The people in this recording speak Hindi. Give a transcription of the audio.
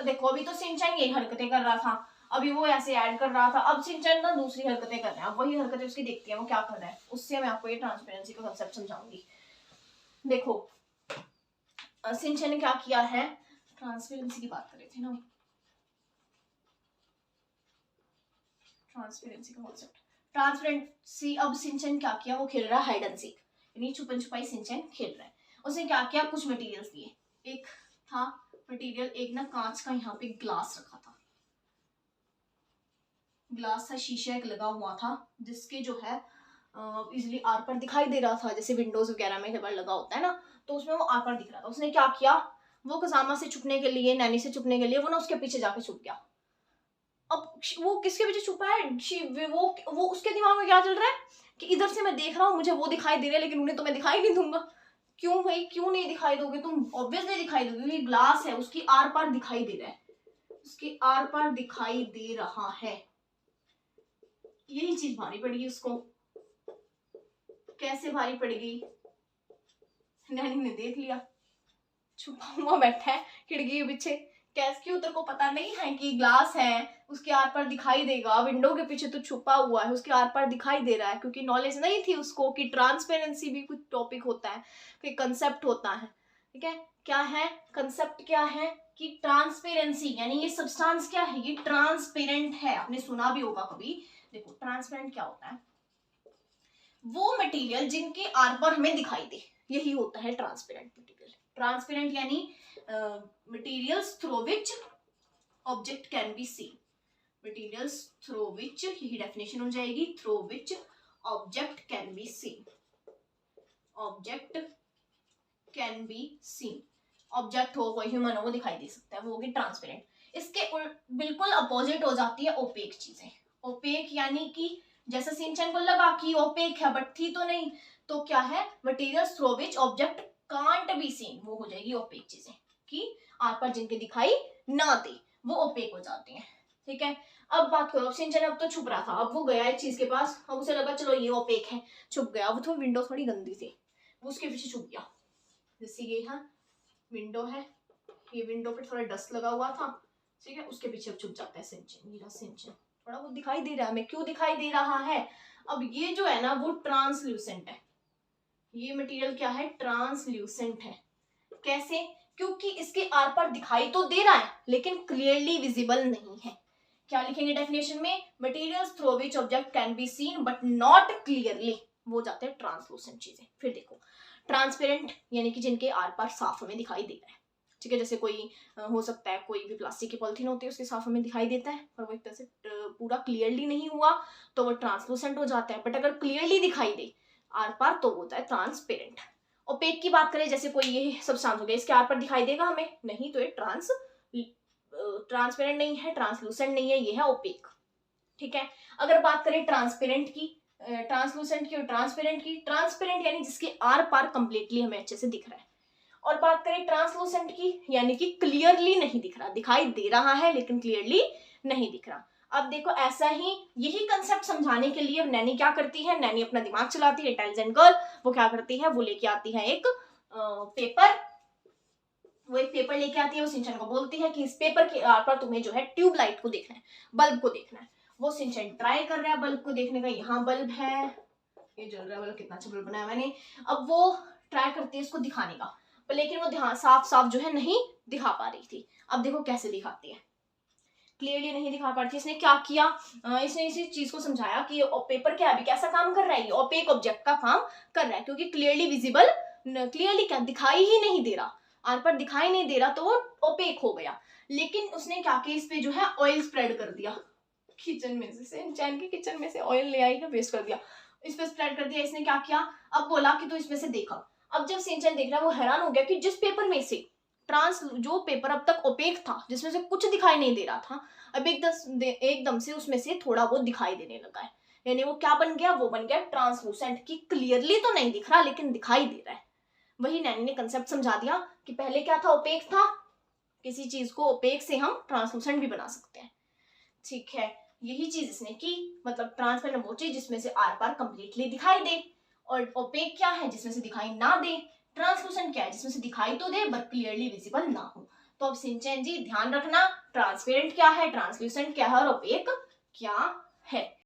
देखो अभी तो सिंचन यही हरकतें कर रहा था, अभी वो ऐसे ऐड कर रहा था, अब सिंचन ना दूसरी हरकतें कर रहे हैं, अब वही हरकतें उसकी देखती है वो क्या कर रहा है, उससे मैं आपको ये ट्रांसपेरेंसी का कंसेप्ट समझाऊंगी। देखो सिंचन ने क्या किया है, ट्रांसपेरेंसी की बात कर रहे थे ना, ट्रांसपेरेंसी का कॉन्सेप्ट, ट्रांसपेरेंसी। अब सिंचन क्या किया, वो खेल रहा है हाइड एंड सीक, यानी छुपन छुपाई सिंचन खेल रहा है। उसने क्या किया, कुछ मटेरियल्स दिए, एक था मटेरियल, एक ना कांच का यहाँ पे ग्लास रखा था, ग्लास था, शीशा एक लगा हुआ था, जिसके जो है इजिली आर पर दिखाई दे रहा था, जैसे विंडोज वगैरह में कई बार लगा होता है ना, तो उसमें वो आर पर दिख रहा था। उसने क्या किया, वो कसामा से छुपने के लिए, नैनी से छुपने के लिए वो ना उसके पीछे जाके छुप गया। अब वो किसके पीछे छुपा है, वो उसके दिमाग में क्या चल रहा है कि इधर से मैं देख रहा हूँ, मुझे वो दिखाई दे रहा है, लेकिन उन्हें तो मैं दिखाई नहीं दूंगा। क्यों भाई, क्यों नहीं दिखाई दोगे तुम, ऑब्वियसली दिखाई दोगे, क्योंकि ग्लास है, उसकी आर पार दिखाई दे रहा है, उसकी आर पार दिखाई दे रहा है। यही चीज भारी पड़ेगी उसको। कैसे भारी पड़ेगी, नैनी ने देख लिया, छुपा हुआ बैठा है खिड़की के पीछे, कैस की उतर को पता नहीं है कि ग्लास है, उसके आर पार दिखाई देगा, विंडो के पीछे तो छुपा हुआ है, उसके आर पार दिखाई दे रहा है, क्योंकि नॉलेज नहीं थी उसको कि ट्रांसपेरेंसी भी कुछ टॉपिक होता है, कोई कंसेप्ट होता है। ठीक है, क्या है कंसेप्ट, क्या है कि ट्रांसपेरेंसी, यानी ये सब्सटेंस क्या है, ये ट्रांसपेरेंट है, आपने सुना भी होगा कभी। देखो ट्रांसपेरेंट क्या होता है, वो मटेरियल जिनके आर पार हमें दिखाई दे, यही होता है ट्रांसपेरेंट मटेरियल। ट्रांसपेरेंट यानी materials through which object can be seen, materials through which, यही डेफिनेशन हो जाएगी, through which object can be seen, object can be seen, object हो कोई ह्यूमन हो वो दिखाई दे सकता है, वो होगी ट्रांसपेरेंट। इसके बिल्कुल अपोजिट हो जाती है ओपेक चीजें। ओपेक यानी कि जैसे सिंचन को लगा कि ओपेक है बट थी तो नहीं, तो क्या है, materials through which object can't be seen, वो हो जाएगी ओपेक चीजें, कि आर पर जिनके दिखाई ना दे वो ओपेक हो जाती हैं। ठीक है, अब बात करो, सिंचन अब तो छुप रहा था, अब वो गया एक चीज के पास, अब उसे लगा चलो ये ओपेक है, छुप गया। अब तो विंडो थोड़ी गंदी थी, वो उसके पीछे छुप गया, जैसे ये है विंडो है, ये विंडो पे थोड़ा डस्ट लगा हुआ था, ठीक है, उसके पीछे अब छुप जाता है सिंचन, मेरा सिंचन थोड़ा वो दिखाई दे रहा है, हमें क्यों दिखाई दे रहा है, अब ये जो है ना वो ट्रांसल्यूसेंट है, ये मटेरियल क्या है, ट्रांसल्यूसेंट है। कैसे, क्योंकि इसके आर पार दिखाई तो दे रहा है लेकिन क्लियरली विजिबल नहीं है। क्या लिखेंगे डेफिनेशन में, materials through which object can be seen but not clearly, वो जाते हैं ट्रांसलूसेंट चीजें। फिर देखो ट्रांसपेरेंट यानी कि जिनके आर पार साफ हमें दिखाई दे रहा है। ठीक है, जैसे कोई हो सकता है कोई भी प्लास्टिक की पॉलिथीन होती है उसके साफ हमें दिखाई देता है, पर वो एक तरह से पूरा क्लियरली नहीं हुआ तो वो ट्रांसलूसेंट हो जाता है, बट अगर क्लियरली दिखाई दे आर पार तो होता है ट्रांसपेरेंट। ओपेक की बात करें, जैसे कोई ये सब्सटेंस हो गया, इसके आर पर दिखाई देगा हमें नहीं, तो ये ट्रांसपेरेंट नहीं है, ट्रांसलूसेंट नहीं है, ये है ओपेक। ठीक है, अगर बात करें ट्रांसपेरेंट की, ट्रांसलूसेंट की और ट्रांसपेरेंट की, ट्रांसपेरेंट यानी जिसके आर पार कंप्लीटली हमें अच्छे से दिख रहा है, और बात करें ट्रांसलूसेंट की यानी कि क्लियरली नहीं दिख रहा, दिखाई दे रहा है लेकिन क्लियरली नहीं दिख रहा। अब देखो ऐसा ही, यही कंसेप्ट समझाने के लिए नैनी क्या करती है, नैनी अपना दिमाग चलाती है, इंटेलिजेंट गर्ल, वो क्या करती है, वो लेके आती है एक पेपर, वो एक पेपर लेके आती है, वो सिंचन को बोलती है कि इस पेपर के आर पर तुम्हें जो है ट्यूबलाइट को देखना है, बल्ब को देखना है। वो सिंचन ट्राई कर रहा है बल्ब को देखने का, यहाँ बल्ब है, ये जल रहा है बल्ब, कितना अच्छा बल्ब बनाया मैंने। अब वो ट्राई करती है इसको दिखाने का, लेकिन वो ध्यान साफ साफ जो है नहीं दिखा पा रही थी। अब देखो कैसे दिखाती है, क्लियरली नहीं दिखा पा रही थी। इसने क्या किया, इसने इसी चीज को समझाया कि पेपर क्या अभी कैसा काम कर रहा है, ये ओपेक ऑब्जेक्ट का काम कर रहा है, क्योंकि क्लियरली विजिबल, क्लियरली क्या दिखाई ही नहीं दे रहा, आर पर दिखाई नहीं दे रहा, तो वो ओपेक हो गया। लेकिन उसने क्या किया, इस पे जो है ऑयल स्प्रेड कर दिया, किचन में से सिंचन की किचन में से ऑयल ले आई है, वेस्ट कर दिया, इस पे स्प्रेड कर दिया। इसने क्या किया, अब बोला कि तो इसमें से देखा। अब जब सिंचन देख रहा है वो हैरान हो गया कि जिस पेपर में से जो पेपर अब तक ओपेक था, जिसमें से कुछ दिखाई नहीं दे रहा था, अब एकदम से उसमें से थोड़ा बहुत दिखाई देने लगा है, यानी वो क्या बन गया, वो बन गया ट्रांसलूसेंट, की क्लियरली तो नहीं दिख रहा लेकिन दिखाई दे रहा है। वही नैनी ने कंसेप्ट समझा दिया कि पहले क्या था, ओपेक था, किसी चीज को ओपेक से हम ट्रांसलूसेंट भी बना सकते हैं। ठीक है, यही चीज इसने की, मतलब ट्रांसपेरेंट वो चीज जिसमें से आर पार कंप्लीटली दिखाई दे, और ओपेक क्या है, जिसमें से दिखाई ना दे। ट्रांसलूसेंट क्या है, जिसमें से दिखाई तो दे बट क्लियरली विजिबल ना हो। तो अब शिनचैन जी ध्यान रखना, ट्रांसपेरेंट क्या है, ट्रांसल्यूसेंट क्या है और ओपेक क्या है।